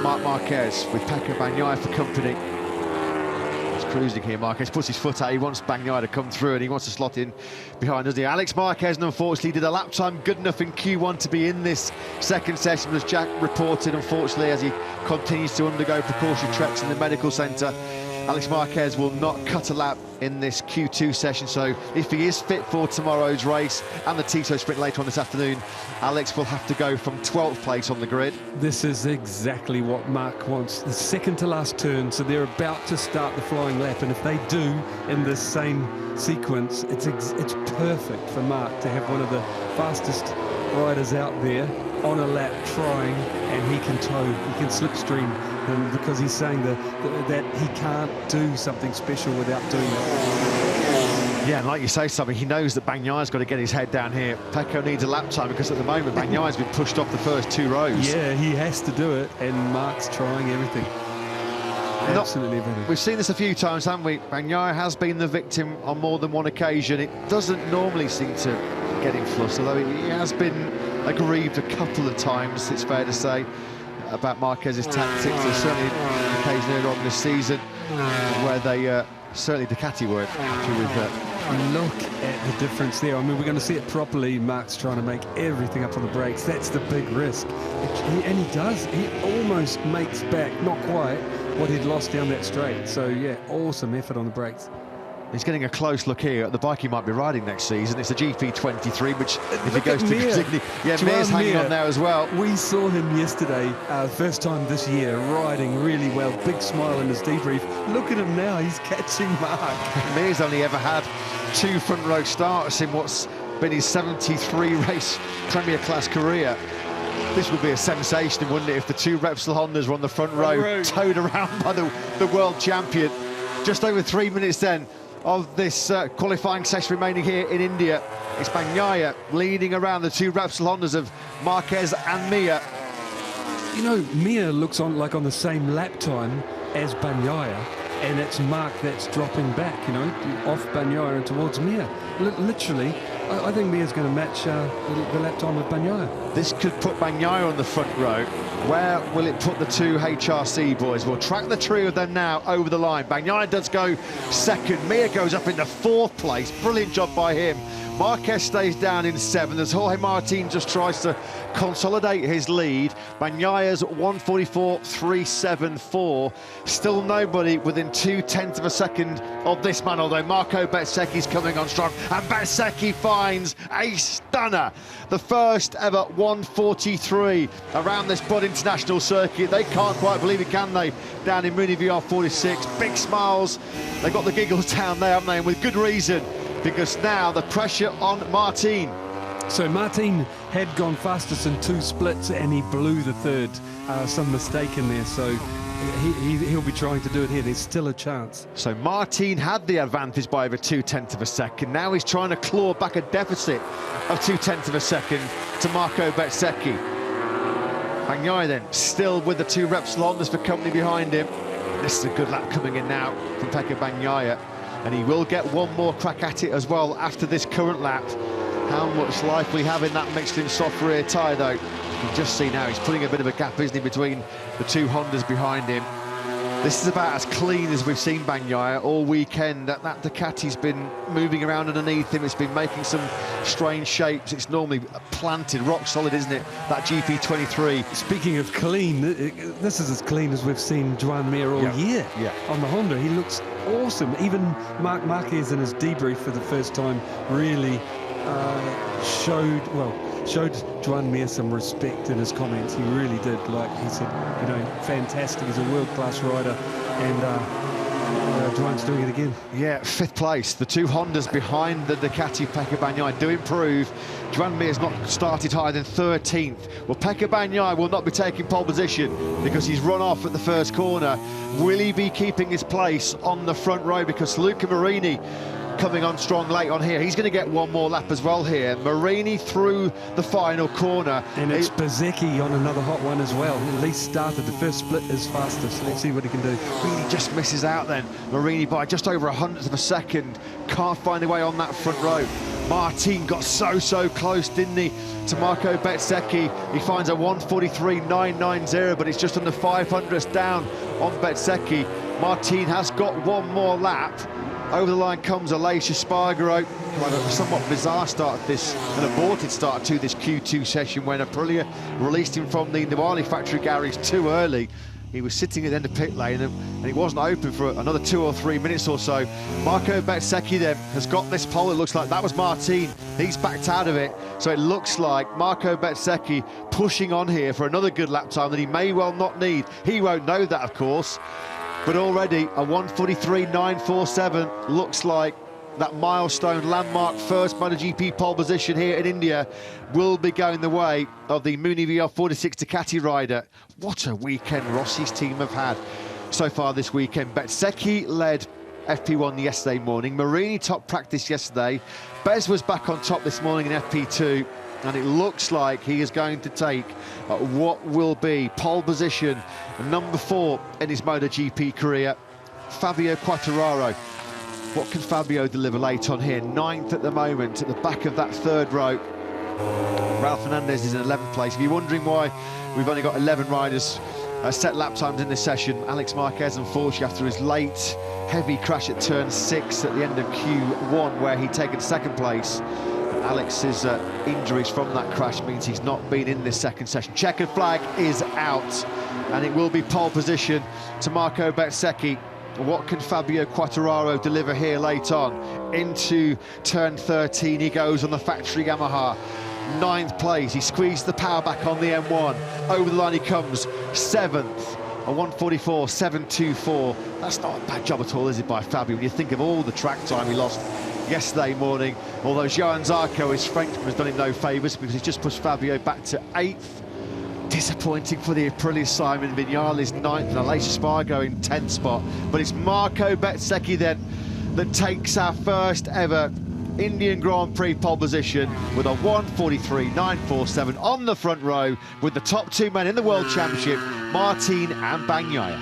Marc Marquez with Pecco Bagnaia for company. He's cruising here. Marquez puts his foot out. He wants Bagnaia to come through and he wants to slot in behind, doesn't he? Alex Marquez, unfortunately, did a lap time good enough in Q1 to be in this second session, as Jack reported, unfortunately, as he continues to undergo precautionary checks in the medical centre. Alex Marquez will not cut a lap in this Q2 session, so if he is fit for tomorrow's race and the Tito sprint later on this afternoon, Alex will have to go from 12th place on the grid. This is exactly what Marc wants, the second to last turn, so they're about to start the flying lap, and if they do in this same sequence, it's perfect for Marc to have one of the fastest riders out there on a lap trying, and he can tow, he can slipstream, because he's saying that he can't do something special without doing it. Yeah, and like you say, something, he knows that Bagnaia's got to get his head down here. Pecco needs a lap time because at the moment Bagnaia's been pushed off the first 2 rows. Yeah, he has to do it, and Marc's trying everything. Absolutely everything. We've seen this a few times, haven't we? Bagnaia has been the victim on more than one occasion. It doesn't normally seem to get him flustered, although he has been aggrieved a couple of times, it's fair to say, about Marquez's tactics. There's certainly an occasion earlier on this season where they certainly Ducati weren't happy with that. Look at the difference there. I mean, we're going to see it properly. Marc's trying to make everything up on the brakes. That's the big risk. And he does. He almost makes back, not quite, what he'd lost down that straight. So, yeah, awesome effort on the brakes. He's getting a close look here at the bike he might be riding next season. It's the GP23, which if he Look goes at to Mir. Signy, yeah, Mir's hanging on there as well. We saw him yesterday, first time this year, riding really well. Big smile in his debrief. Look at him now, he's catching Marc. Mir's only ever had 2 front row starts in what's been his 73 race Premier Class career. This would be a sensation, wouldn't it, if the 2 Repsol Hondas were on the front row, towed around by the world champion. Just over 3 minutes then of this qualifying session remaining here in India. It's Bagnaia leading around the 2 Repsol Hondas of Marquez and Mir. You know, Mir looks on the same lap time as Bagnaia, and it's Marc that's dropping back, you know, off Bagnaia and towards Mir. Literally, I think Mir's going to match the lap time of Bagnaia. This could put Bagnaia on the front row. Where will it put the 2 HRC boys? We'll track the trio of them now over the line. Bagnaia does go second. Mir goes up into 4th place. Brilliant job by him. Marquez stays down in 7th as Jorge Martin just tries to consolidate his lead. Bagnaia's 1:44.374. Still nobody within 0.2 of a second of this man, although Marco Bezzecchi's coming on strong, and Bezzecchi finds a stunner. The first ever 1:43 around this Bud International circuit. They can't quite believe it, can they? Down in Muni VR46. Big smiles. They've got the giggles down there, haven't they? And with good reason, because now the pressure on Martin. So Martin had gone fastest in 2 splits and he blew the 3rd. Some mistake in there, so he'll be trying to do it here. There's still a chance. So Martin had the advantage by over 0.2 of a second. Now he's trying to claw back a deficit of 0.2 of a second to Marco Bezzecchi. Bagnaia then still with the 2 Repsol Hondas for company behind him. This is a good lap coming in now from Pecco Bagnaia, and he will get one more crack at it as well after this current lap. How much life we have in that Michelin soft rear tyre, though. You can just see now he's putting a bit of a gap, isn't he, between the 2 Hondas behind him. This is about as clean as we've seen Bagnaia all weekend. That Ducati's been moving around underneath him. It's been making some strange shapes. It's normally planted, rock solid, isn't it? That GP23. Speaking of clean, this is as clean as we've seen Joan Mir all year on the Honda. He looks awesome. Even Marc Marquez in his debrief for the first time really showed Joan Mir some respect in his comments. He really did. Like he said, you know, fantastic. He's a world-class rider, and Joan's doing it again. Yeah, 5th place. The 2 Hondas behind the Ducati Pecco Bagnaia do improve. Joan Mir's not started higher than 13th. Well, Pecco Bagnaia will not be taking pole position because he's run off at the first corner. Will he be keeping his place on the front row? Because Luca Marini coming on strong late on here. He's going to get one more lap as well here. Marini through the final corner. And it's Bezzecchi on another hot one as well. At least started. The first split is fastest. Let's see what he can do. Really just misses out then. Marini by just over 100th of a second. Can't find a way on that front row. Martin got so close, didn't he, to Marco Bezzecchi. He finds a 1:43.990, but it's just under 500ths down on Bezzecchi. Martin has got one more lap. Over the line comes Aleix Espargaro, who had a somewhat bizarre start to this, an aborted start to this Q2 session when Aprilia released him from the Newali factory garage too early. He was sitting at the end of pit lane and it wasn't open for another 2 or 3 minutes or so. Marco Bezzecchi then has got this pole. It looks like that was Martin. He's backed out of it. So it looks like Marco Bezzecchi pushing on here for another good lap time that he may well not need. He won't know that, of course. But already a 1:43.947 looks like that milestone landmark first MotoGP pole position here in India will be going the way of the Muni VR46 Ducati rider. What a weekend Rossi's team have had so far this weekend. Bezzecchi led FP1 yesterday morning. Marini top practice yesterday. Bez was back on top this morning in FP2. And it looks like he is going to take what will be pole position number 4 in his MotoGP career. Fabio Quartararo. What can Fabio deliver late on here? 9th at the moment, at the back of that 3rd row. Ralph Fernandez is in 11th place. If you're wondering why we've only got 11 riders set lap times in this session, Alex Marquez, unfortunately, after his late heavy crash at turn 6 at the end of Q1, where he'd taken 2nd place. Alex's injuries from that crash means he's not been in this second session. Checkered flag is out, and it will be pole position to Marco Bezzecchi. What can Fabio Quartararo deliver here late on? Into turn 13 he goes on the factory Yamaha. 9th place, he squeezed the power back on the M1. Over the line he comes, 7th. A 1:44.724. That's not a bad job at all, is it, by Fabio, when you think of all the track time he lost yesterday morning. Although Johan Zarco, his Frenchman, has done him no favours because he's just pushed Fabio back to 8th. Disappointing for the Aprilia. Simon Vignales 9th and Aleix Espargaro in 10th spot. But it's Marco Bezzecchi then that takes our first ever Indian Grand Prix pole position with a 1:43.947 on the front row, with the top 2 men in the World Championship, Martin and Bagnaia.